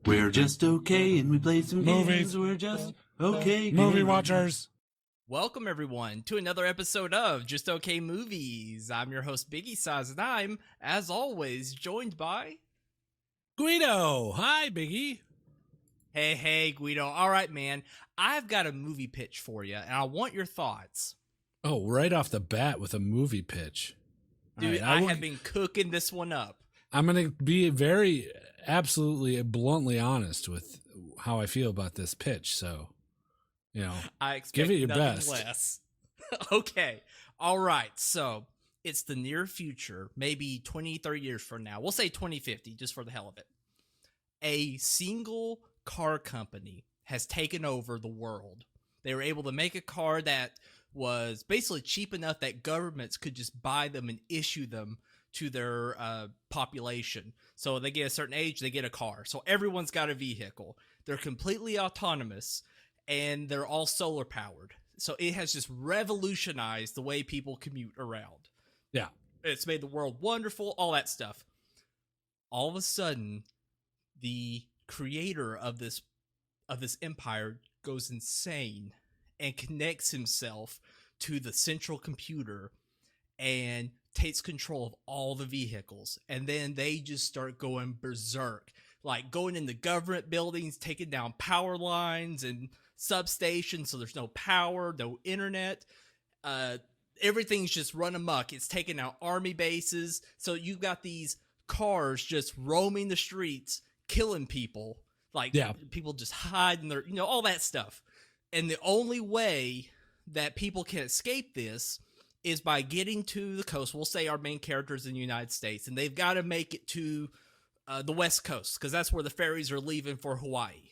We're just okay, and we play some Movies. games. We're just okay. Movie games. watchers. Welcome, everyone, to another episode of Just Okay Movies. I'm your host, BIGGIESIZE, and I'm, as always, joined by... Gweedo. Hi, Biggie. Hey, Gweedo. All right, man. I've got a movie pitch for you, and I want your thoughts. Oh, right off the bat with a movie pitch. Dude, All right, I have been cooking this one up. I'm going to be very, absolutely, bluntly honest with how I feel about this pitch. So, you know, I expect give it your nothing best. less. Okay. All right. So it's the near future, maybe 20, 30 years from now. We'll say 2050, just for the hell of it. A single car company has taken over the world. They were able to make a car that was basically cheap enough that governments could just buy them and issue them to their population. So they get a certain age, they get a car. So everyone's got a vehicle. They're completely autonomous, and they're all solar powered. So it has just revolutionized the way people commute around. Yeah. It's made the world wonderful, all that stuff. All of a sudden, the creator of this empire goes insane and connects himself to the central computer and takes control of all the vehicles. And then they just start going berserk, like going into government buildings, taking down power lines and substations, so there's no power, no internet. Everything's just run amok. It's taking out army bases. So you've got these cars just roaming the streets, killing people. Like, people just hide in their, all that stuff. And the only way that people can escape this is by getting to the coast. We'll say our main characters in the United States, and they've got to make it to the West Coast, because that's where the ferries are leaving for Hawaii.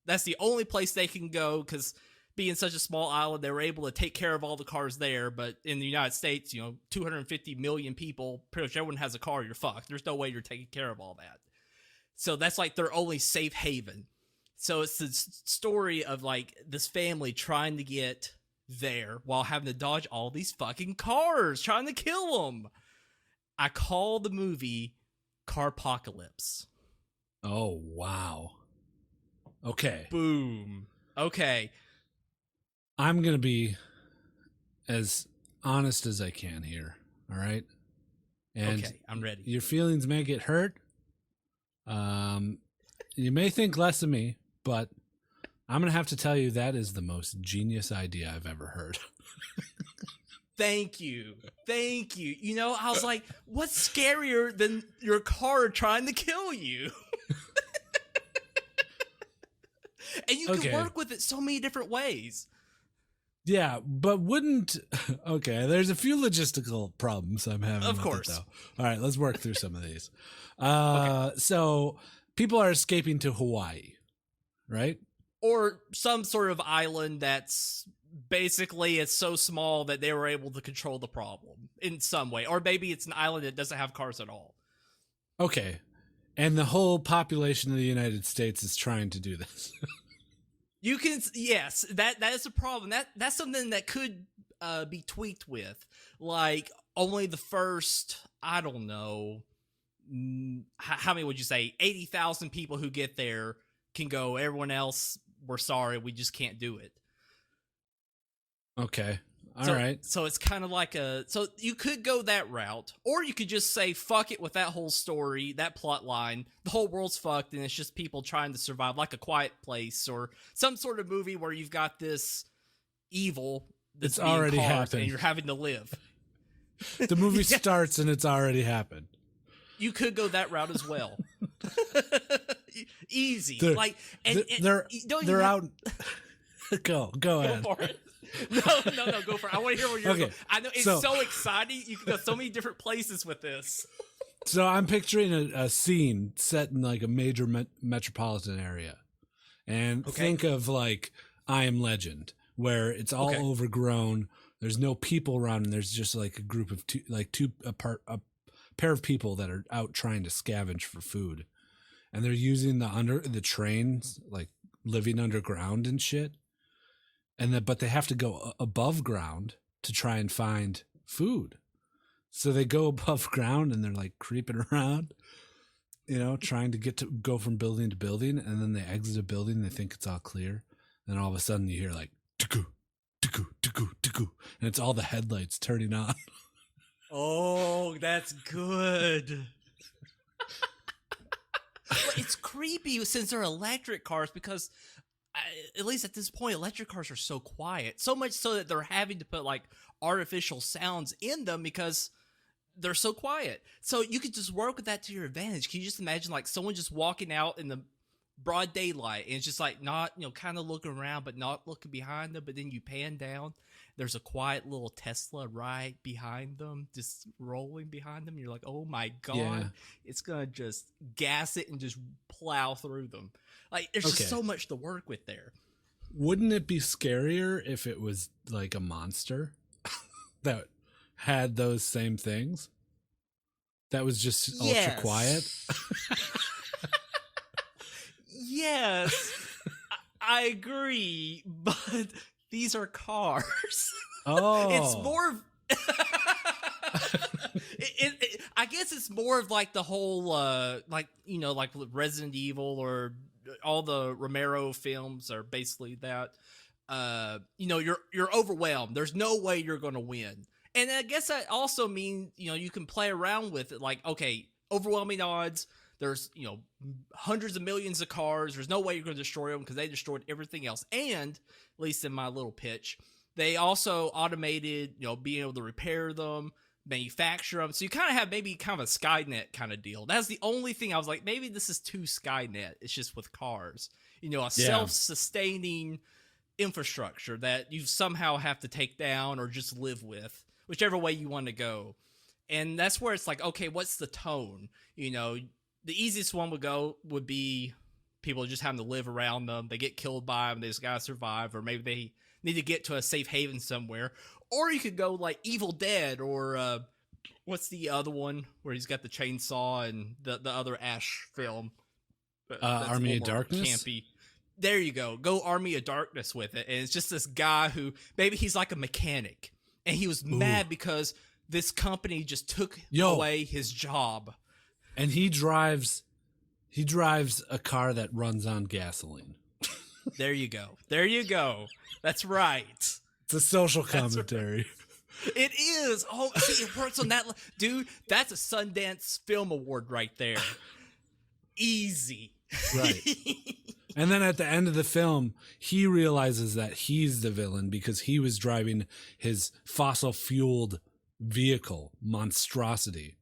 That's the only place they can go, because being such a small island, they were able to take care of all the cars there. But in the United States, 250 million people, pretty much everyone has a car, you're fucked. There's no way you're taking care of all that. So that's like their only safe haven. So it's the story of like this family trying to get there while having to dodge all these fucking cars trying to kill them. I call the movie Carpocalypse. Oh, wow. Okay. Boom. Okay. I'm going to be as honest as I can here. All right. And okay, I'm ready. Your feelings may get hurt. You may think less of me, but I'm going to have to tell you that is the most genius idea I've ever heard. Thank you. I was like, what's scarier than your car trying to kill you? And you can work with it so many different ways. Yeah, but okay, there's a few logistical problems I'm having. Of course. It, though. All right, let's work through some of these. Okay. So people are escaping to Hawaii, right? Or some sort of island that's basically it's so small that they were able to control the problem in some way. Or maybe it's an island that doesn't have cars at all. Okay. And the whole population of the United States is trying to do this. Yes, that is a problem. That's something that could be tweaked with. Like, only the first, I don't know, how many would you say? 80,000 people who get there can go. Everyone else, we're sorry, we just can't do it. Okay. All right. So it's kind of like so you could go that route, or you could just say, fuck it with that whole story, that plot line. The whole world's fucked, and it's just people trying to survive, like A Quiet Place, or some sort of movie where you've got this evil that's already happened, and you're having to live. The movie starts, and it's already happened. You could go that route as well. Easy. They're out. Go ahead. Go for it. No, go for it. I want to hear what you're going. I know it's so exciting. You can go so many different places with this. So I'm picturing a scene set in like a major metropolitan area, and think of like I Am Legend, where it's all overgrown. There's no people around, and there's just like a group of a pair of people that are out trying to scavenge for food, and they're using the trains, like living underground and shit. But they have to go above ground to try and find food. So they go above ground and they're like creeping around. trying to go from building to building, and then they exit a building, they think it's all clear, and all of a sudden you hear like tuku, tuku, tuku, tuku, and it's all the headlights turning on. Oh, that's good. Well, it's creepy since they're electric cars because, at least at this point, electric cars are so quiet. So much so that they're having to put like artificial sounds in them because they're so quiet. So you could just work with that to your advantage. Can you just imagine like someone just walking out in the broad daylight and it's just like not, kind of looking around but not looking behind them, but then you pan down, there's a quiet little Tesla right behind them, just rolling behind them. You're like, oh my God, Yeah. It's going to just gas it and just plow through them. Like there's just so much to work with there. Wouldn't it be scarier if it was like a monster that had those same things? That was just ultra quiet? Yes, I agree, but these are cars. Oh. It's more of... I guess it's more of like the whole, like with Resident Evil or all the Romero films are basically that. You're overwhelmed. There's no way you're going to win. And I guess that also means, you can play around with it. Like, okay, overwhelming odds. There's, hundreds of millions of cars. There's no way you're going to destroy them because they destroyed everything else. And, at least in my little pitch, they also automated, being able to repair them, manufacture them. So you kind of have maybe kind of a Skynet kind of deal. That's the only thing I was like, maybe this is too Skynet. It's just with cars. A self-sustaining infrastructure that you somehow have to take down or just live with, whichever way you want to go. And that's where it's like, okay, what's the tone? The easiest one would be people just having to live around them. They get killed by them. They just gotta survive, or maybe they need to get to a safe haven somewhere. Or you could go like Evil Dead, or what's the other one where he's got the chainsaw and the other Ash film? Army of Darkness. Campy. There you go. Go Army of Darkness with it, and it's just this guy who maybe he's like a mechanic, and he was mad because this company just took away his job. And he drives a car that runs on gasoline. There you go. There you go. That's right. It's a social commentary. Right. It is. Oh, see, it works on that. Dude, that's a Sundance Film Award right there. Easy. Right. And then at the end of the film, he realizes that he's the villain because he was driving his fossil-fueled vehicle, monstrosity.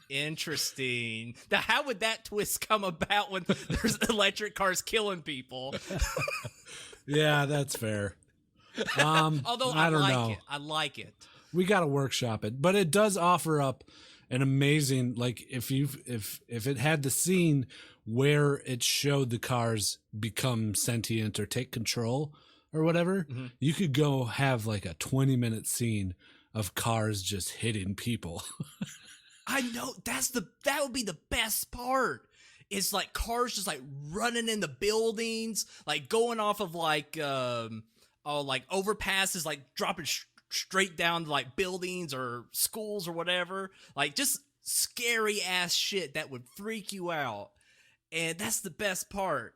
Interesting. Now, how would that twist come about when there's electric cars killing people? Yeah, that's fair. Although I don't like know. it. I like it. We got to workshop it, but it does offer up an amazing, like if it had the scene where it showed the cars become sentient or take control or whatever, you could go have like a 20-minute scene of cars just hitting people. I know that would be the best part. It's like cars just like running in the buildings, like going off of like like overpasses, like dropping straight down to like buildings or schools or whatever. Like just scary ass shit that would freak you out. And that's the best part.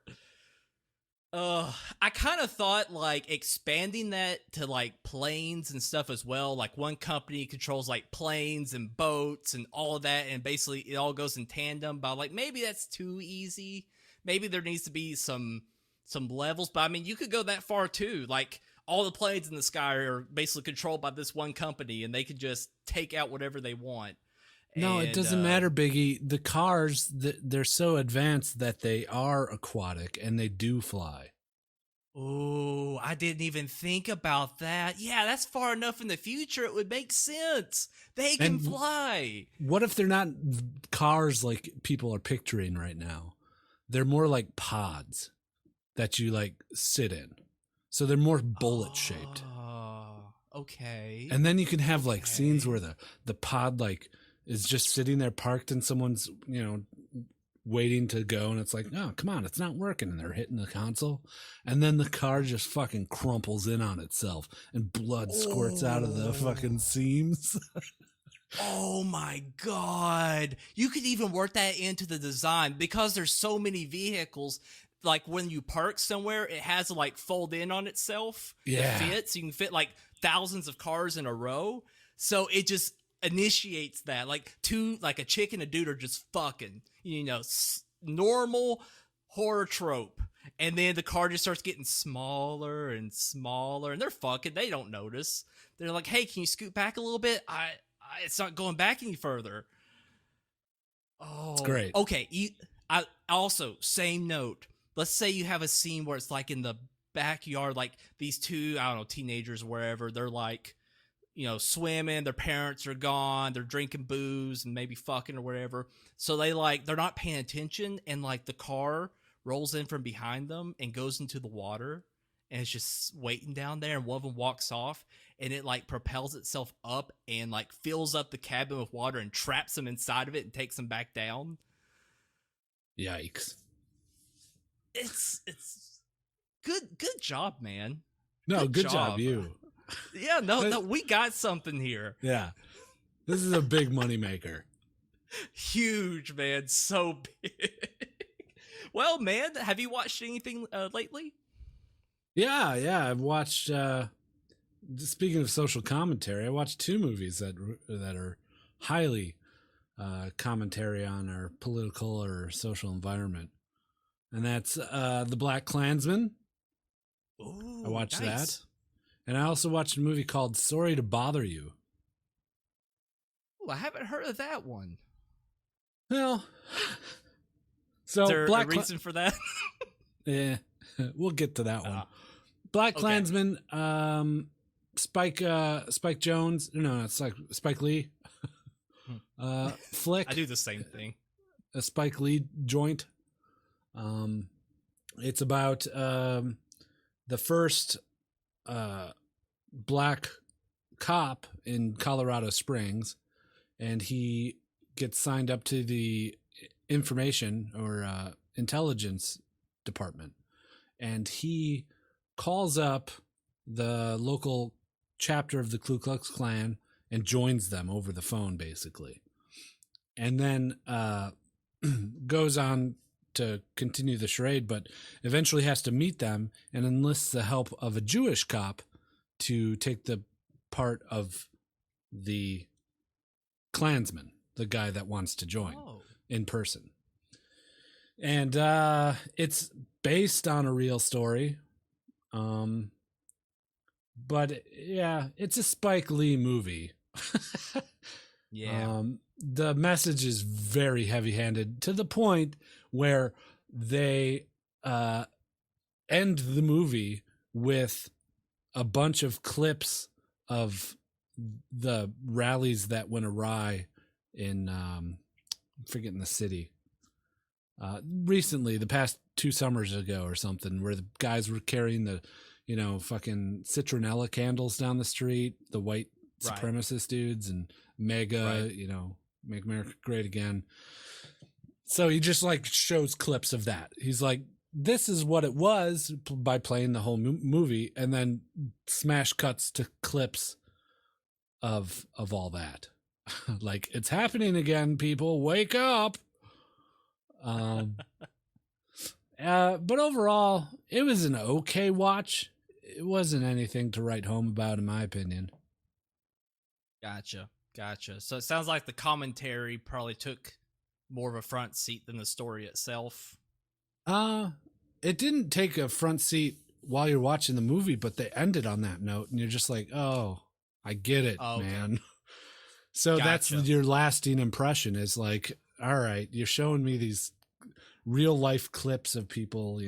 I kind of thought like expanding that to like planes and stuff as well. Like one company controls like planes and boats and all of that, and basically it all goes in tandem. But like maybe that's too easy. Maybe there needs to be some levels. But I mean, you could go that far too. Like all the planes in the sky are basically controlled by this one company, and they could just take out whatever they want. No, it doesn't matter, Biggie. The cars, they're so advanced that they are aquatic and they do fly. Oh, I didn't even think about that. Yeah, that's far enough in the future. It would make sense. They can fly. What if they're not cars like people are picturing right now? They're more like pods that you like sit in. So they're more bullet shaped. Oh, okay. And then you can have like scenes where the pod like is just sitting there parked and someone's, waiting to go, and it's like, oh, come on, it's not working, and they're hitting the console, and then the car just fucking crumples in on itself and blood squirts out of the fucking seams. Oh my God. You could even work that into the design because there's so many vehicles. Like when you park somewhere, it has to like fold in on itself. Yeah. To fit, so you can fit like thousands of cars in a row. So it just initiates that. Like a chick and a dude are just fucking, normal horror trope. And then the car just starts getting smaller and smaller, and they're fucking. They don't notice. They're like, "Hey, can you scoot back a little bit? It's not going back any further." Oh, it's great. Okay. I also, same note. Let's say you have a scene where it's like in the backyard, like these two, I don't know, teenagers, wherever. They're like, swimming. Their parents are gone. They're drinking booze and maybe fucking or whatever. So they're not paying attention, and like the car rolls in from behind them and goes into the water, and it's just waiting down there, and one of them walks off, and it like propels itself up and like fills up the cabin with water and traps them inside of it and takes them back down. Yikes. It's good job, man. No, good job you. Yeah, no, we got something here. Yeah. This is a big money maker. Huge, man. So big. Well, man, have you watched anything lately? Yeah. I've watched. Speaking of social commentary, I watched 2 movies that are highly commentary on our political or social environment, and that's the BLACKKklansman. Ooh, I watched nice. that, and I also watched a movie called Sorry to Bother You. Ooh, I haven't heard of that one. Well. So is there a reason for that? Yeah, we'll get to that one. BLACKKklansman, Spike Jones. No, it's like Spike Lee. Flick. I do the same thing. A Spike Lee joint. It's about the first black cop in Colorado Springs, and he gets signed up to the information or intelligence department, and he calls up the local chapter of the Ku Klux Klan and joins them over the phone, basically, and then goes on to continue the charade, but eventually has to meet them and enlists the help of a Jewish cop to take the part of the Klansman, the guy that wants to join. In person. And it's based on a real story. But yeah, it's a Spike Lee movie. Yeah. The message is very heavy-handed to the point where they end the movie with a bunch of clips of the rallies that went awry in I'm forgetting the city. Recently, the past 2 summers ago or something, where the guys were carrying the, fucking citronella candles down the street, the white supremacist dudes, and MAGA, Make America Great Again. So he just like shows clips of that. He's like, this is what it was, by playing the whole movie, and then smash cuts to clips of all that. Like, it's happening again, people, wake up. But overall, it was an okay watch. It wasn't anything to write home about, in my opinion. Gotcha. So it sounds like the commentary probably took more of a front seat than the story itself. It didn't take a front seat while you're watching the movie, but they ended on that note, and you're just like, oh, I get it, man. So that's your lasting impression, is like, all right, you're showing me these real life clips of people,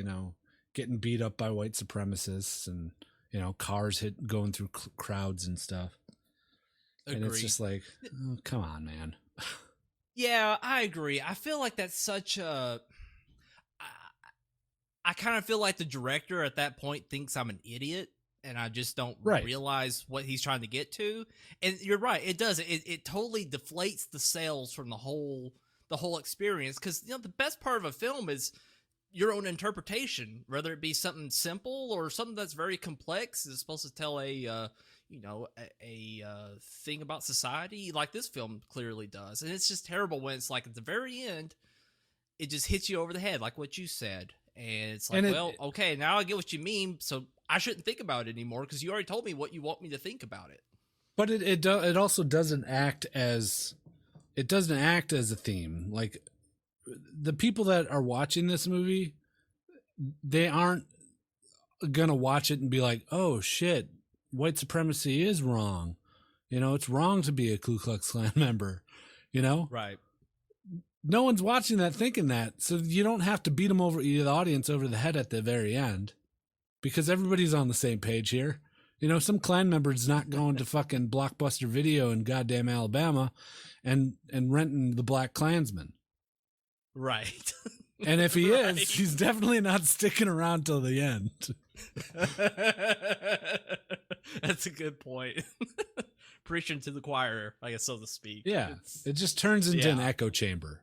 getting beat up by white supremacists, and, cars going through crowds and stuff. Agreed. And it's just like, oh, come on, man. Yeah, I agree. I feel like that's such a... I kind of feel like the director at that point thinks I'm an idiot, and I just don't realize what he's trying to get to. And you're right, it does. It totally deflates the sales from the whole experience, because the best part of a film is your own interpretation, whether it be something simple or something that's very complex. Is supposed to tell a a thing about society like this film clearly does. And it's just terrible when it's like at the very end, it just hits you over the head, like what you said. And it's like, okay, now I get what you mean. So I shouldn't think about it anymore because you already told me what you want me to think about it. But it also doesn't act as a theme. Like the people that are watching this movie, they aren't gonna watch it and be like, oh shit, white supremacy is wrong. It's wrong to be a Ku Klux Klan member. Right. No one's watching that thinking that, so you don't have to beat the audience over the head at the very end, because everybody's on the same page here. Some Klan member's not going to fucking Blockbuster Video in goddamn Alabama and renting the BLACKKKlansman. Right. And if he is, he's definitely not sticking around till the end. That's a good point. Preaching to the choir, I guess, so to speak. Yeah. It just turns into an echo chamber.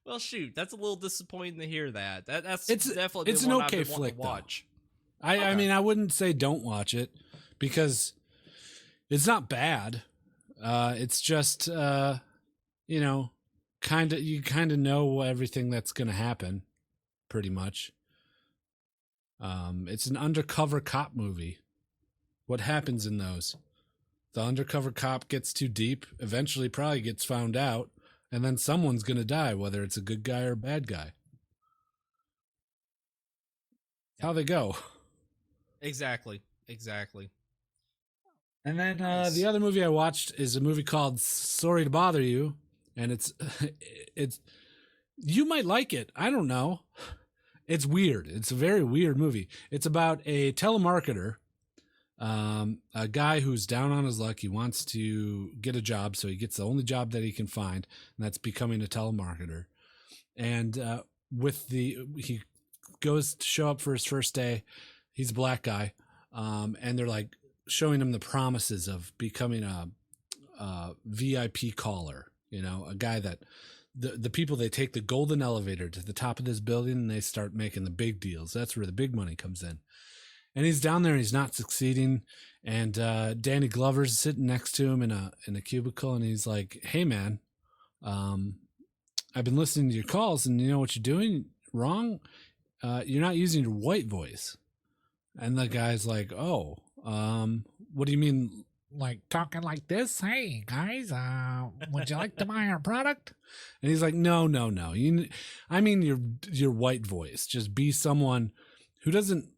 Well, shoot, that's a little disappointing to hear that. It's definitely an okay flick to watch. I mean, I wouldn't say don't watch it because it's not bad. It's just you kind of know everything that's going to happen, pretty much. It's an undercover cop movie. What happens in those? The undercover cop gets too deep, eventually probably gets found out, and then someone's going to die, whether it's a good guy or a bad guy. How they go. Exactly. And then the other movie I watched is a movie called Sorry to Bother You, and it's you might like it. I don't know. It's weird. It's a very weird movie. It's about a telemarketer, a guy who's down on his luck. He wants to get a job, so he gets the only job that he can find, and that's becoming a telemarketer. And he goes to show up for his first day. He's a black guy, and they're like showing him the promises of becoming a VIP caller. A guy that the people, they take the golden elevator to the top of this building and they start making the big deals. That's where the big money comes in. And he's down there and he's not succeeding. And Danny Glover's sitting next to him in a cubicle, and he's like, "Hey man, I've been listening to your calls, and you know what you're doing wrong? You're not using your white voice." And the guy's like, "Oh, what do you mean? Like talking like this? Hey guys, would you like to buy our product?" And he's like, no. I mean your white voice. Just be someone who doesn't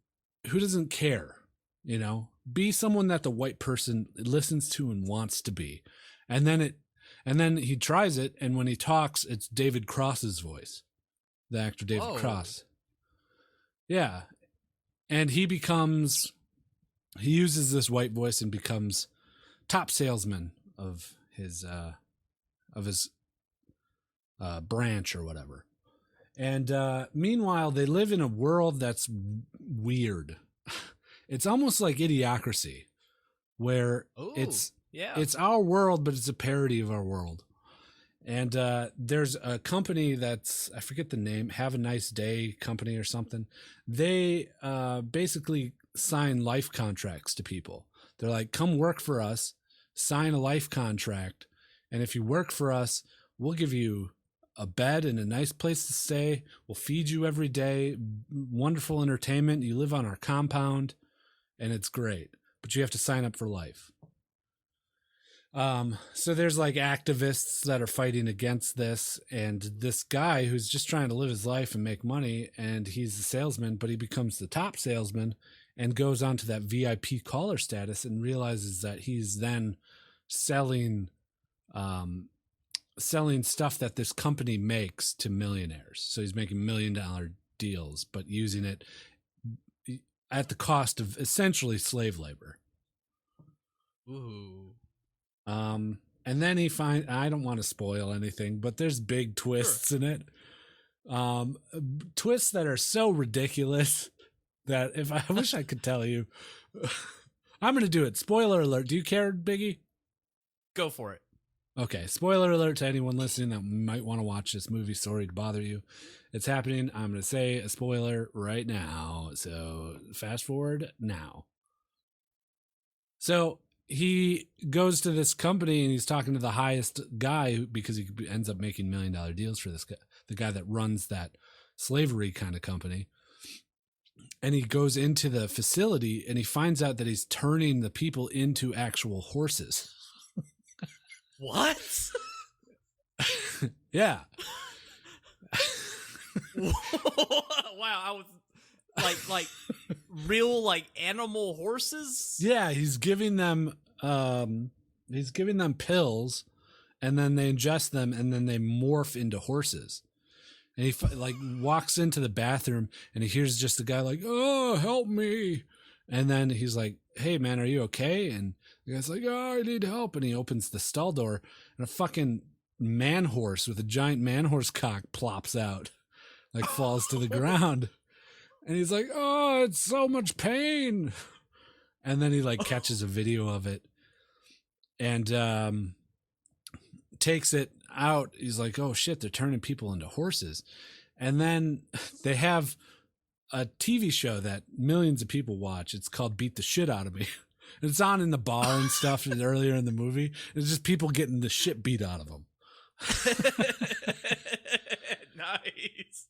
care. Be someone that the white person listens to and wants to be. And then he tries it, and when he talks, it's David Cross's voice, the actor David Cross. Yeah, and he uses this white voice and becomes top salesman of his branch or whatever. And meanwhile, they live in a world that's weird. It's almost like Idiocracy, where it's our world, but it's a parody of our world. And there's a company that's, I forget the name, Have a Nice Day company or something. They basically sign life contracts to people. They're like, come work for us, sign a life contract, and if you work for us, we'll give you a bed and a nice place to stay. We'll feed you every day, wonderful entertainment. You live on our compound, and it's great, but you have to sign up for life. So there's like activists that are fighting against this, and this guy who's just trying to live his life and make money, and he's the salesman, but he becomes the top salesman and goes on to that VIP caller status and realizes that he's then selling stuff that this company makes to millionaires. So he's making $1 million deals, but using it at the cost of essentially slave labor. Ooh. And then I don't want to spoil anything, but there's big twists in it. Twists that are so ridiculous that if I wish I could tell you, I'm going to do it. Spoiler alert. Do you care, Biggie? Go for it. Okay. Spoiler alert to anyone listening that might want to watch this movie. Sorry to bother you. It's happening. I'm going to say a spoiler right now. So fast forward now. So he goes to this company and he's talking to the highest guy because he ends up making $1 million deals for this guy, the guy that runs that slavery kind of company. And he goes into the facility and he finds out that he's turning the people into actual horses. What? Yeah. Wow, I was like real like animal horses. Yeah, he's giving them pills, and then they ingest them, and then they morph into horses. And he like walks into the bathroom, and he hears just a guy like, "Oh, help me!" And then he's like, "Hey, man, are you okay?" And the guy's like, "Oh, I need help." And he opens the stall door, and a fucking man horse with a giant man horse cock plops out, like falls to the ground. And he's like, "Oh, it's so much pain." And then he like catches a video of it and takes it out. He's like, "Oh shit, they're turning people into horses." And then they have a TV show that millions of people watch. It's called Beat the Shit Out of Me. It's on in the bar and stuff earlier in the movie. It's just people getting the shit beat out of them. Nice.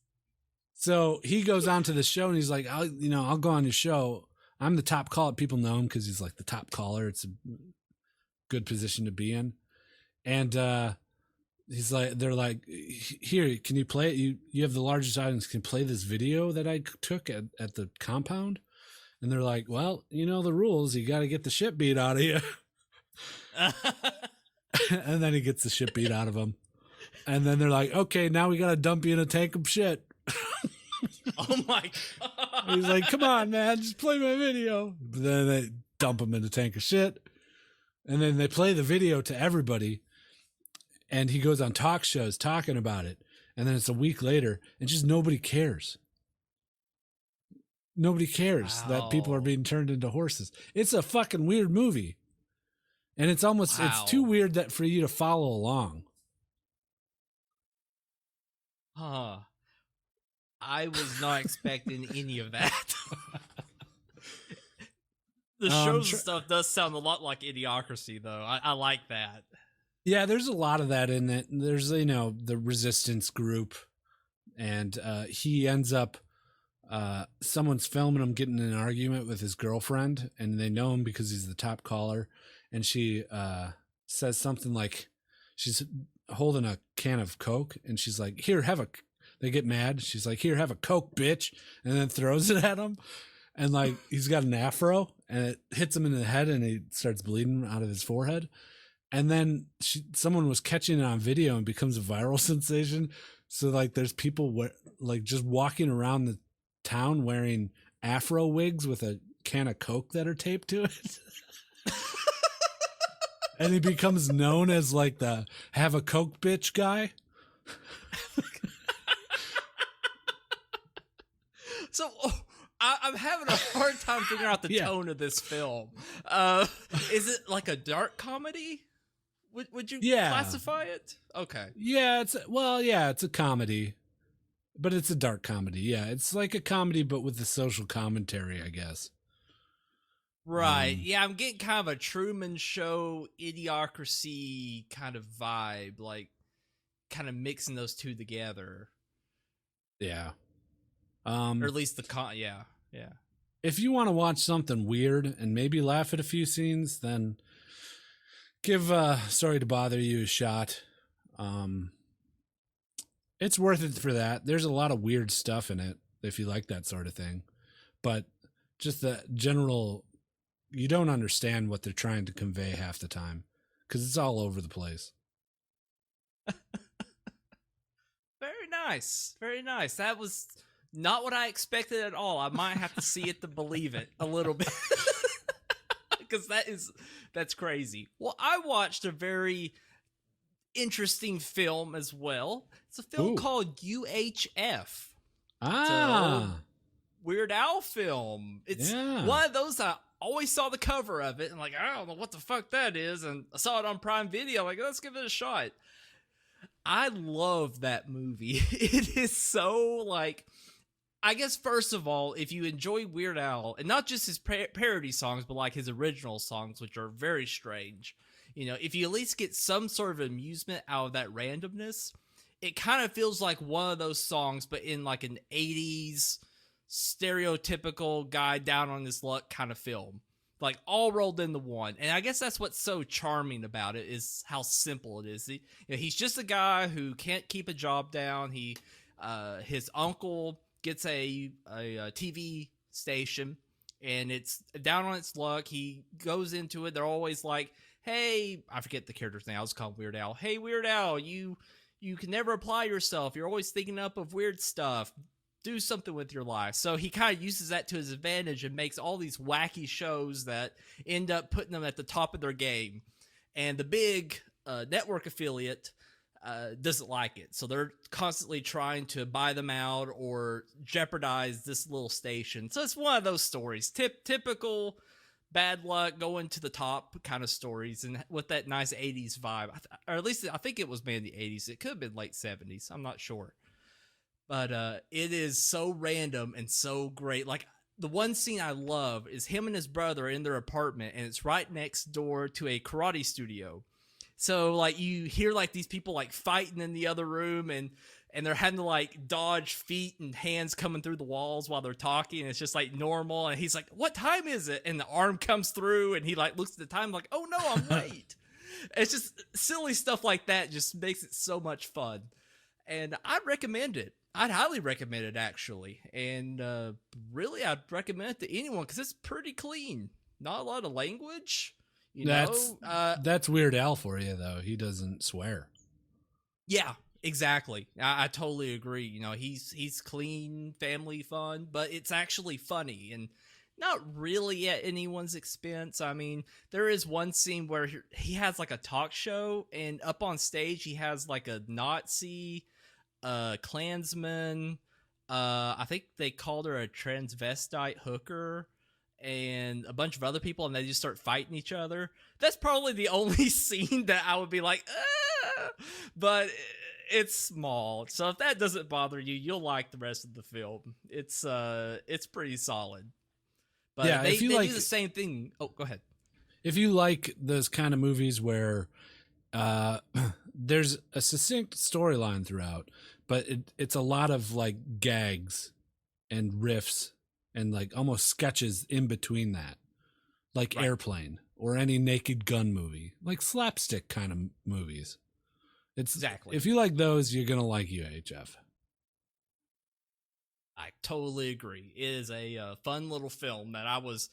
So he goes on to the show and he's like, I'll go on your show. I'm the top caller. People know him because he's like the top caller. It's a good position to be in. And he's like, they're like, "Here, can you play it? You have the largest audience. Can you play this video that I took at the compound?" And they're like, "Well, you know the rules. You got to get the shit beat out of you." And then he gets the shit beat out of him. And then they're like, "Okay, now we got to dump you in a tank of shit." Oh my god. He's like, "Come on, man, just play my video." But then they dump him in a tank of shit. And then they play the video to everybody. And he goes on talk shows talking about it. And then it's a week later and just nobody cares. Nobody cares that people are being turned into horses. It's a fucking weird movie. And it's almost, it's too weird that for you to follow along. Huh. I was not expecting any of that. The shows and stuff does sound a lot like Idiocracy, though. I like that. Yeah, there's a lot of that in it. There's, the resistance group. And he ends up, someone's filming him getting in an argument with his girlfriend. And they know him because he's the top caller. And she says something like, she's holding a can of Coke. And she's like, "Here, have a..." They get mad. She's like, "Here, have a Coke, bitch." And then throws it at him. And like, he's got an afro and it hits him in the head and he starts bleeding out of his forehead. And then someone was catching it on video and becomes a viral sensation. So like, there's people like just walking around the town wearing afro wigs with a can of Coke that are taped to it. And he becomes known as like the "have a Coke bitch" guy. So I'm having a hard time figuring out the tone of this film. Is it like a dark comedy? Would you classify it? Okay. Yeah, it's a comedy, but it's a dark comedy. Yeah, it's like a comedy, but with the social commentary, I guess. Right. Yeah, I'm getting kind of a Truman Show, Idiocracy kind of vibe, like kind of mixing those two together. Yeah. Or at least yeah. If you want to watch something weird and maybe laugh at a few scenes, then give Sorry to Bother You a shot. It's worth it for that. There's a lot of weird stuff in it if you like that sort of thing. But just the general, you don't understand what they're trying to convey half the time because it's all over the place. Very nice. Very nice. That was not what I expected at all. I might have to see it to believe it a little bit. Because that's crazy. Well, I watched a very interesting film as well. It's a film called UHF. Weird Al film. It's one of those I always saw the cover of it and like, I don't know what the fuck that is. And I saw it on Prime Video. Like, let's give it a shot. I love that movie. It is so like, I guess first of all, if you enjoy Weird Al, and not just his parody songs, but like his original songs, which are very strange, if you at least get some sort of amusement out of that randomness, it kind of feels like one of those songs, but in like an 80s stereotypical guy down on his luck kind of film. Like all rolled into one. And I guess that's what's so charming about it, is how simple it is. He's just a guy who can't keep a job down. His uncle gets a TV station, and it's down on its luck. He goes into it. They're always like, hey, I forget the character's name. I was called Weird Al. Hey, Weird Al, you can never apply yourself. You're always thinking up of weird stuff. Do something with your life. So he kind of uses that to his advantage and makes all these wacky shows that end up putting them at the top of their game. And the big network affiliate doesn't like it. So they're constantly trying to buy them out or jeopardize this little station. So it's one of those stories. Typical bad luck going to the top kind of stories, and with that nice 80s vibe. Or at least I think it was made in the 80s. It could have been late 70s. I'm not sure. But it is so random and so great. Like, the one scene I love is him and his brother in their apartment, and it's right next door to a karate studio. So, like, you hear, like, these people, like, fighting in the other room, and they're having to, like, dodge feet and hands coming through the walls while they're talking. It's just, like, normal. And he's like, what time is it? And the arm comes through, and he, like, looks at the time like, oh, no, I'm late. It's just silly stuff like that just makes it so much fun. And I'd recommend it. I'd highly recommend it, actually. And really, I'd recommend it to anyone because it's pretty clean. Not a lot of language. That's Weird Al for you, though. He doesn't swear. Yeah, exactly. I totally agree. He's clean, family fun, but it's actually funny and not really at anyone's expense. I mean, there is one scene where he has like a talk show, and up on stage he has like a Nazi Klansman. I think they called her a transvestite hooker, and a bunch of other people, and they just start fighting each other. That's probably the only scene that I would be like, but it's small. So if that doesn't bother you, you'll like the rest of the film. It's pretty solid. But yeah, they do the same thing. Oh, go ahead. If you like those kind of movies where there's a succinct storyline throughout, but it's a lot of like gags and riffs and like almost sketches in between that, like right. Airplane or any Naked Gun movie, like slapstick kind of movies. It's exactly. If you like those, you're gonna like UHF. I totally agree. It is a fun little film that I was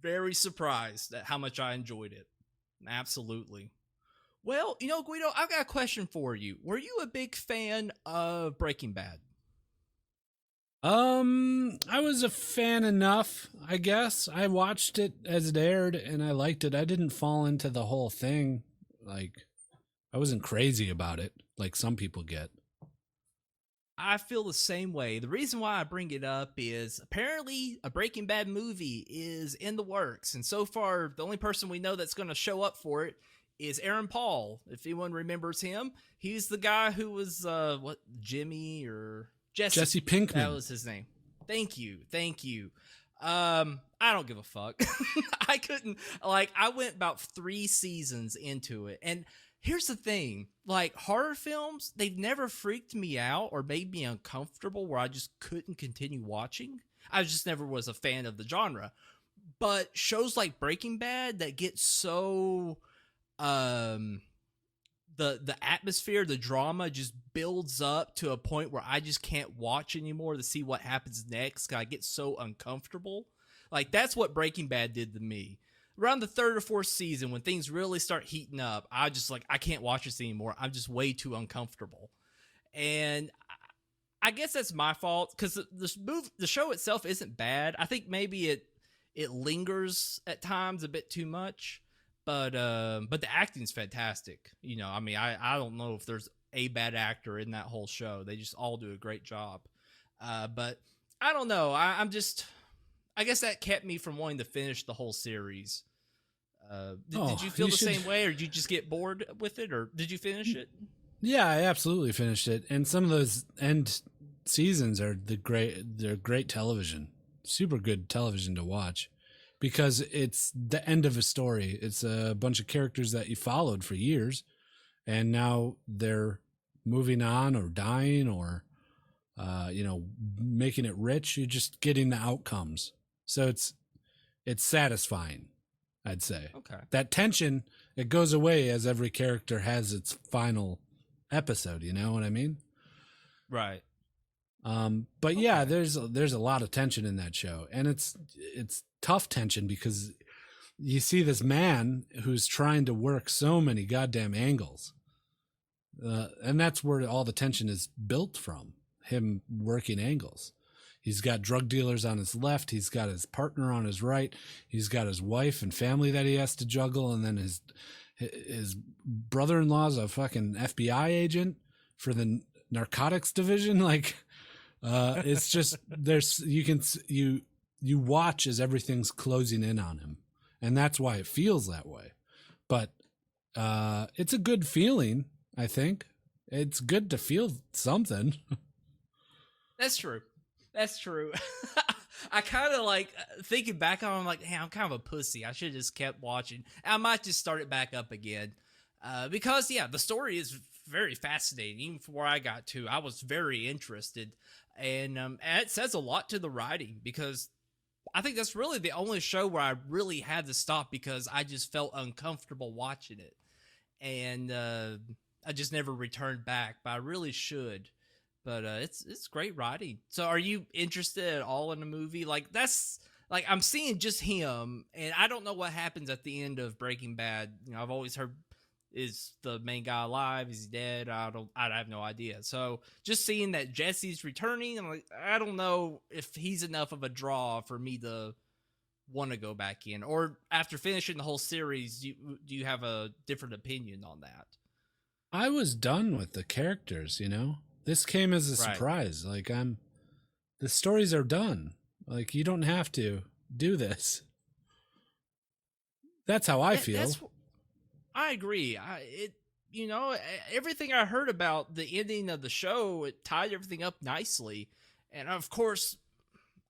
very surprised at how much I enjoyed it. Absolutely. Well, Gweedo, I've got a question for you. Were you a big fan of Breaking Bad? I was a fan enough, I guess. I watched it as it aired and I liked it. I didn't fall into the whole thing. Like, I wasn't crazy about it like some people get. I feel the same way. The reason why I bring it up is apparently a Breaking Bad movie is in the works. And so far, the only person we know that's going to show up for it is Aaron Paul. If anyone remembers him, he's the guy who was, Jimmy or Jesse Pinkman. That was his name. Thank you. I don't give a fuck. I went about 3 seasons into it. And here's the thing, like horror films, they've never freaked me out or made me uncomfortable where I just couldn't continue watching. I just never was a fan of the genre. But shows like Breaking Bad that get so the atmosphere, the drama just builds up to a point where I just can't watch anymore to see what happens next because I get so uncomfortable. Like, that's what Breaking Bad did to me. Around the 3rd or 4th season, when things really start heating up, I can't watch this anymore. I'm just way too uncomfortable. And I guess that's my fault because the show itself isn't bad. I think maybe it lingers at times a bit too much. But the acting's fantastic. I don't know if there's a bad actor in that whole show. They just all do a great job. But I don't know. I guess that kept me from wanting to finish the whole series. Did you feel the same way, or did you just get bored with it, or did you finish it? Yeah, I absolutely finished it. And some of those end seasons are they're great television, super good television to watch, because it's the end of a story. It's a bunch of characters that you followed for years, and now they're moving on or dying or, making it rich. You're just getting the outcomes. So it's satisfying, I'd say. Okay. That tension, it goes away as every character has its final episode. You know what I mean? Right. But yeah, there's a lot of tension in that show, and it's tough tension because you see this man who's trying to work so many goddamn angles, and that's where all the tension is built from. Him working angles. He's got drug dealers on his left. He's got his partner on his right. He's got his wife and family that he has to juggle, and then his brother-in-law's a fucking FBI agent for the narcotics division. Like, it's just you watch as everything's closing in on him, and that's why it feels that way. But it's a good feeling. I think it's good to feel something. That's true. That's true. I kind of like thinking back on it, I'm like, hey, I'm kind of a pussy. I should have just kept watching. I might just start it back up again. Because, yeah, the story is very fascinating. Even from where I got to, I was very interested. And it says a lot to the writing, because I think that's really the only show where I really had to stop because I just felt uncomfortable watching it. And I just never returned back, but I really should. But it's great writing. So are you interested at all in the movie? Like, that's like, I'm seeing just him, and I don't know what happens at the end of Breaking Bad. You know, I've always heard, is the main guy alive? Is he dead? I have no idea. So just seeing that Jesse's returning, I'm like, I don't know if he's enough of a draw for me to want to go back in. Or after finishing the whole series, do you have a different opinion on that? I was done with the characters, you know? This came as a Right. surprise. Like, the stories are done. Like, you don't have to do this. That's how I feel. I agree. Everything I heard about the ending of the show, it tied everything up nicely. And of course,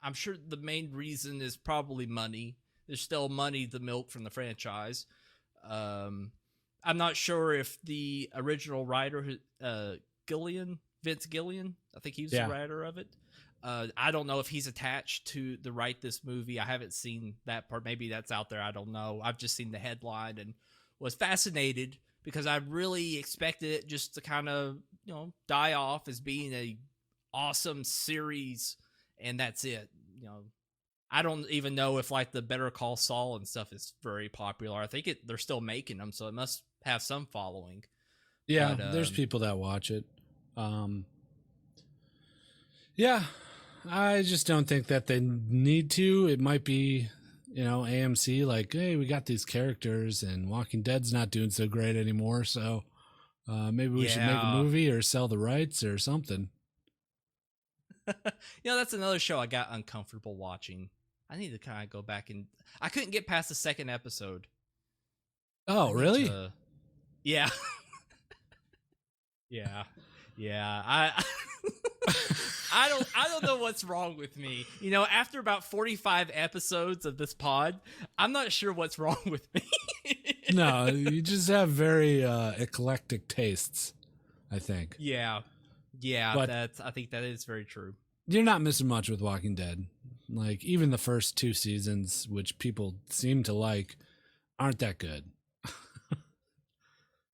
I'm sure the main reason is probably money. There's still money to milk from the franchise. I'm not sure if the original writer, Vince Gillian, I think he was the writer of it. I don't know if he's attached to write this movie. I haven't seen that part. Maybe that's out there. I don't know. I've just seen the headline and was fascinated because I really expected it just to kind of, die off as being a awesome series, and that's it. I don't even know if like the Better Call Saul and stuff is very popular. I think they're still making them, so it must have some following. Yeah, there's people that watch it. Yeah, I just don't think that they need to. It might be, AMC like, hey, we got these characters and Walking Dead's not doing so great anymore, so maybe we should make a movie or sell the rights or something. That's another show I got uncomfortable watching. I need to kind of go back, and I couldn't get past the second episode. Oh, really? Yeah. Yeah. I don't know what's wrong with me. After about 45 episodes of this pod, I'm not sure what's wrong with me. No, you just have very eclectic tastes, I think. Yeah, but I think that is very true. You're not missing much with Walking Dead. Like, even the first 2 seasons, which people seem to like, aren't that good.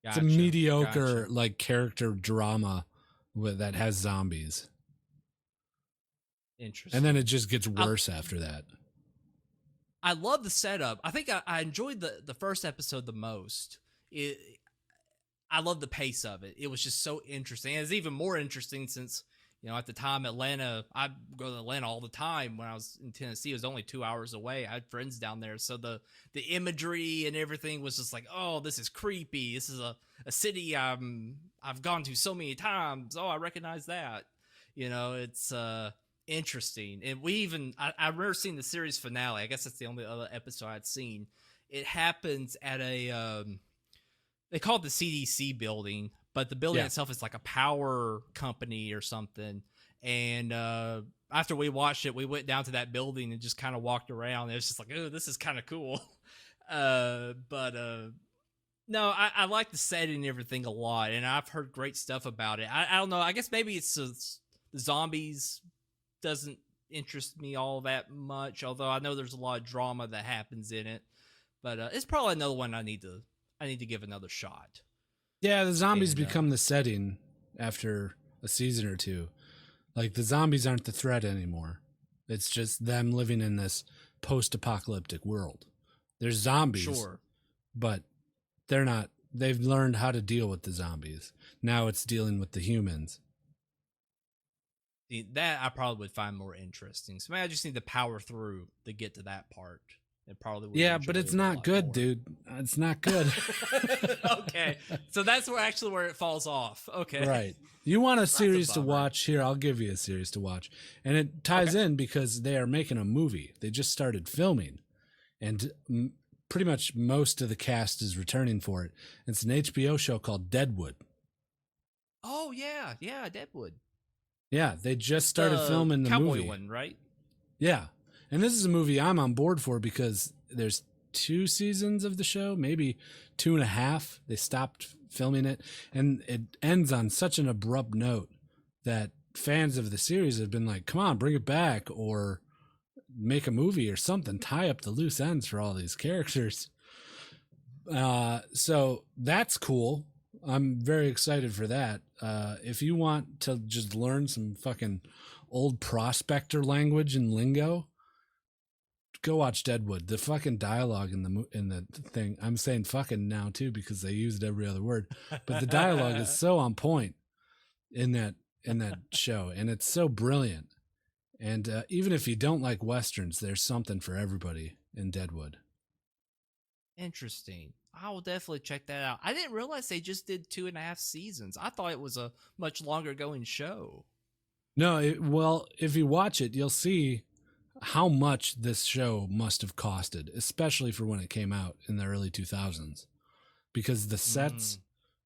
It's a mediocre like character drama that has zombies. Interesting. And then it just gets worse after that. I love the setup. I think I enjoyed the first episode the most. I love the pace of it. It was just so interesting. And it's even more interesting since, at the time Atlanta, I go to Atlanta all the time. When I was in Tennessee, it was only 2 hours away. I had friends down there. So the imagery and everything was just like, oh, this is creepy. This is a city I've gone to so many times. Oh, I recognize that. It's interesting. And I remember seeing the series finale. I guess that's the only other episode I'd seen. It happens at they call it the CDC building, but the building itself is like a power company or something. And after we watched it, we went down to that building and just kind of walked around. It was just like, oh, this is kind of cool. No, I like the setting and everything a lot, and I've heard great stuff about it. I don't know. I guess maybe it's the zombies doesn't interest me all that much, although I know there's a lot of drama that happens in it. But it's probably another one I need to give another shot. Yeah, the zombies become the setting after a season or two. Like, the zombies aren't the threat anymore. It's just them living in this post-apocalyptic world. There's zombies, sure, but they're not. They've learned how to deal with the zombies. Now it's dealing with the humans. That I probably would find more interesting. So maybe I just need to power through to get to that part. It probably would but it's not good, more. dude. It's not good. Okay, so that's where it falls off. Okay, right. You want a series to watch? Here, I'll give you a series to watch, and it ties in because they are making a movie. They just started filming, and pretty much most of the cast is returning for it. It's an HBO show called Deadwood. Oh yeah, Deadwood. Yeah, they just started filming the cowboy movie. one, right? Yeah, and this is a movie I'm on board for because there's 2 seasons of the show, maybe 2.5. They stopped filming it, and it ends on such an abrupt note that fans of the series have been like, come on, bring it back, or make a movie or something, tie up the loose ends for all these characters. So that's cool. I'm very excited for that. If you want to just learn some fucking old prospector language and lingo, go watch Deadwood. The fucking dialogue in the thing, I'm saying fucking now too because they used every other word, but the dialogue is so on point in that show, and it's so brilliant. And even if you don't like westerns, there's something for everybody in Deadwood. Interesting. I will definitely check that out. I didn't realize they just did 2.5 seasons. I thought it was a much longer going show. No, well, if you watch it, you'll see how much this show must have costed, especially for when it came out in the early 2000s, because the sets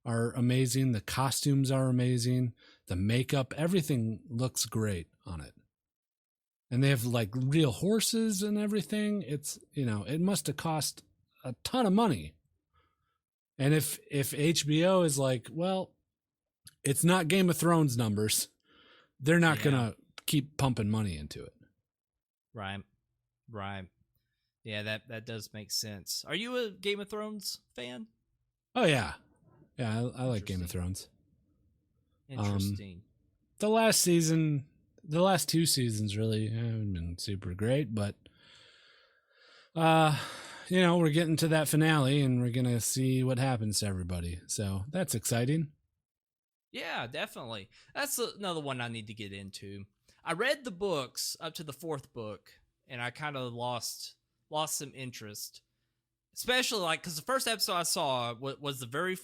are amazing. The costumes are amazing. The makeup, everything looks great on it. And they have like real horses and everything. It's, it must have cost a ton of money. And if HBO is like, well, it's not Game of Thrones numbers, they're not going to keep pumping money into it. Right. Yeah, that does make sense. Are you a Game of Thrones fan? Oh, yeah. Yeah, I like Game of Thrones. Interesting. The last 2 seasons really haven't been super great, but we're getting to that finale and we're going to see what happens to everybody. So that's exciting. Yeah, definitely. That's another one I need to get into. I read the books up to the 4th book and I kind of lost some interest, especially because the first episode I saw was the very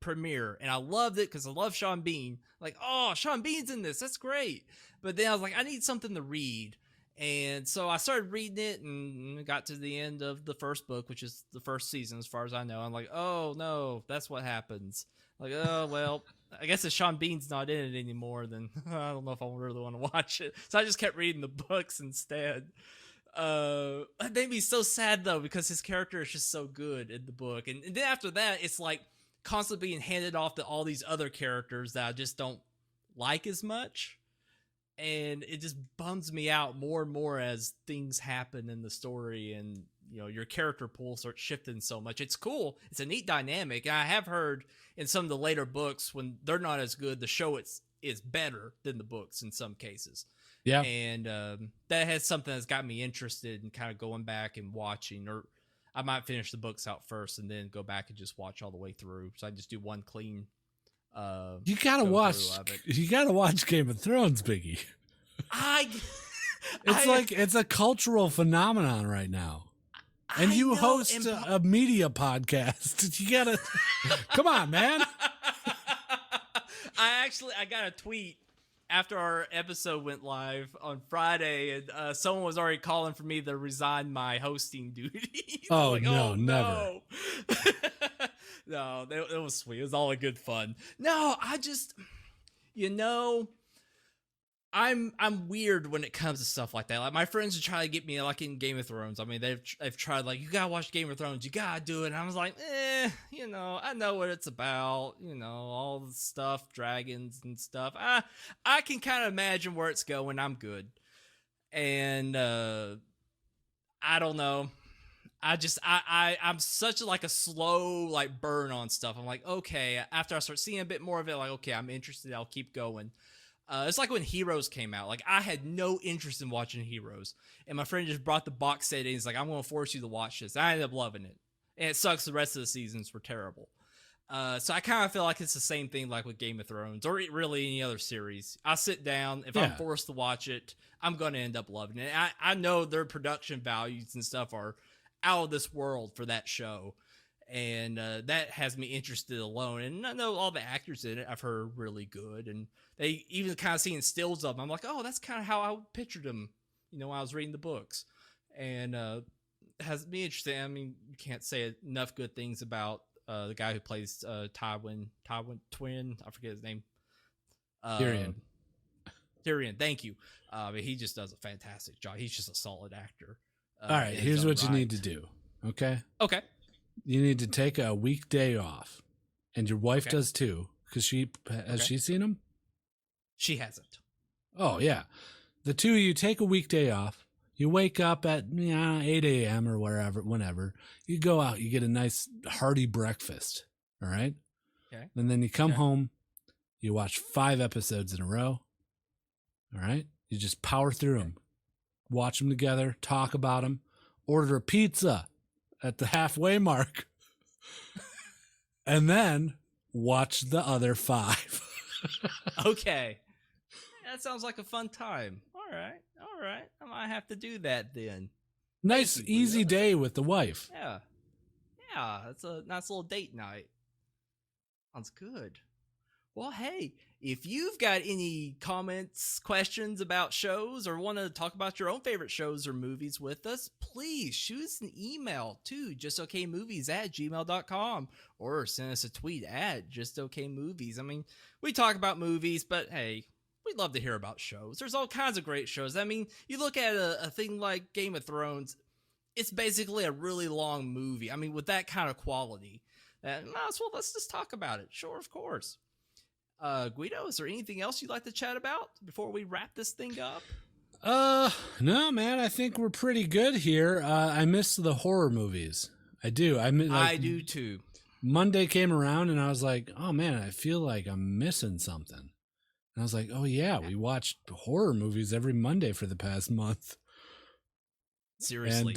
premiere, and I loved it because I love Sean Bean. Like, oh, Sean Bean's in this. That's great. But then I was like, I need something to read. And so I started reading it and got to the end of the first book, which is the first season, as far as I know. I'm like, oh, no, that's what happens. Like, oh, well, I guess if Sean Bean's not in it anymore, then I don't know if I really want to watch it. So I just kept reading the books instead. It made me so sad, though, because his character is just so good in the book. And then after that, it's like constantly being handed off to all these other characters that I just don't like as much. And it just bums me out more and more as things happen in the story, and your character pool starts shifting so much. It's cool. It's a neat dynamic. And I have heard in some of the later books, when they're not as good, the show is better than the books in some cases. Yeah. And that has something that's got me interested in kind of going back and watching, or I might finish the books out first and then go back and just watch all the way through. So I just do one clean. You gotta watch Game of Thrones, Biggie. It's a cultural phenomenon right now. And you host a media podcast. You gotta come on, man. I got a tweet after our episode went live on Friday, and someone was already calling for me to resign my hosting duties. Oh, like, no, never. No, it was sweet. It was all a good fun. No, I just, I'm weird when it comes to stuff like that. Like my friends are trying to get me like in Game of Thrones. I mean, they've tried like, you gotta watch Game of Thrones, you gotta do it. And I was like, I know what it's about. All the stuff, dragons and stuff. I can kind of imagine where it's going. I'm good. And I don't know. I'm such like a slow like burn on stuff. I'm like, okay, after I start seeing a bit more of it, like, okay, I'm interested. I'll keep going. It's like when Heroes came out. Like I had no interest in watching Heroes, and my friend just brought the box set in. He's like, I'm going to force you to watch this. I ended up loving it, and it sucks. The rest of the seasons were terrible. So I kind of feel like it's the same thing like with Game of Thrones or really any other series. I sit down. If I'm forced to watch it, I'm going to end up loving it. I know their production values and stuff are out of this world for that show. And that has me interested alone. And I know all the actors in it I've heard really good. And they even kind of seeing stills of them. I'm like, oh, that's kind of how I pictured them, when I was reading the books. And has me interested. I mean, you can't say enough good things about the guy who plays Tywin Twin. I forget his name. Tyrion, thank you. He just does a fantastic job. He's just a solid actor. All right, here's what you need to do, okay? Okay. You need to take a weekday off, and your wife does too, because has she seen him? She hasn't. Oh, yeah. The two of you take a weekday off. You wake up at 8 a.m. or whenever. You go out, you get a nice hearty breakfast, all right? Okay. And then you come home, you watch 5 episodes in a row, all right? You just power through them. Watch them together, talk about them, order a pizza at the halfway mark, and then watch the other 5. Okay. That sounds like a fun time. All right. I might have to do that then. Nice, easy day with the wife. Yeah. That's a nice little date night. Sounds good. Well, hey, if you've got any comments, questions about shows, or want to talk about your own favorite shows or movies with us, please shoot us an email to justokmovies@gmail.com or send us a tweet at justokmovies. I mean, we talk about movies, but hey, we'd love to hear about shows. There's all kinds of great shows. I mean, you look at a thing like Game of Thrones, it's basically a really long movie. I mean, with that kind of quality, might as well, let's just talk about it. Sure, of course. Gweedo, is there anything else you'd like to chat about before we wrap this thing up? No, man, I think we're pretty good here. I miss the horror movies. I do. I do too. Monday came around and I was like, oh man, I feel like I'm missing something. And I was like, oh yeah, we watched horror movies every Monday for the past month. Seriously,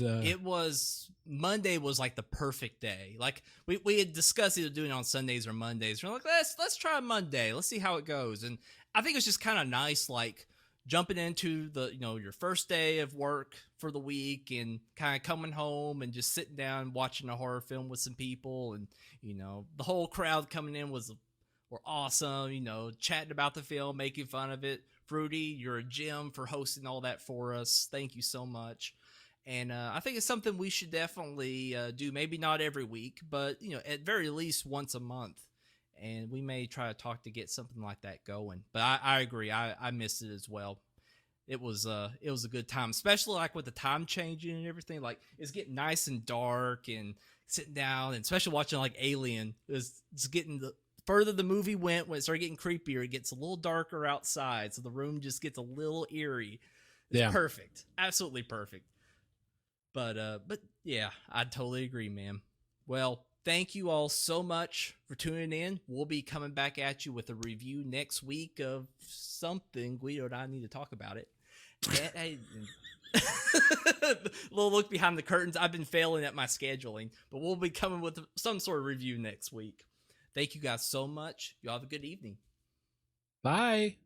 Monday was like the perfect day. Like we had discussed either doing it on Sundays or Mondays. We're like, let's try Monday. Let's see how it goes. And I think it's just kind of nice, like jumping into the your first day of work for the week and kind of coming home and just sitting down watching a horror film with some people, and the whole crowd coming in were awesome. Chatting about the film, making fun of it. Fruity, you're a gem for hosting all that for us. Thank you so much. And I think it's something we should definitely do. Maybe not every week, but at very least once a month. And we may try to talk to get something like that going. But I agree. I missed it as well. It was a good time, especially like with the time changing and everything. Like it's getting nice and dark, and sitting down, and especially watching like Alien. It's getting the further the movie went, when it started getting creepier, it gets a little darker outside, so the room just gets a little eerie. It's perfect, absolutely perfect. But yeah, I totally agree, man. Well, thank you all so much for tuning in. We'll be coming back at you with a review next week of something. Gweedo and I need to talk about it. Little look behind the curtains. I've been failing at my scheduling, but we'll be coming with some sort of review next week. Thank you guys so much. Y'all have a good evening. Bye.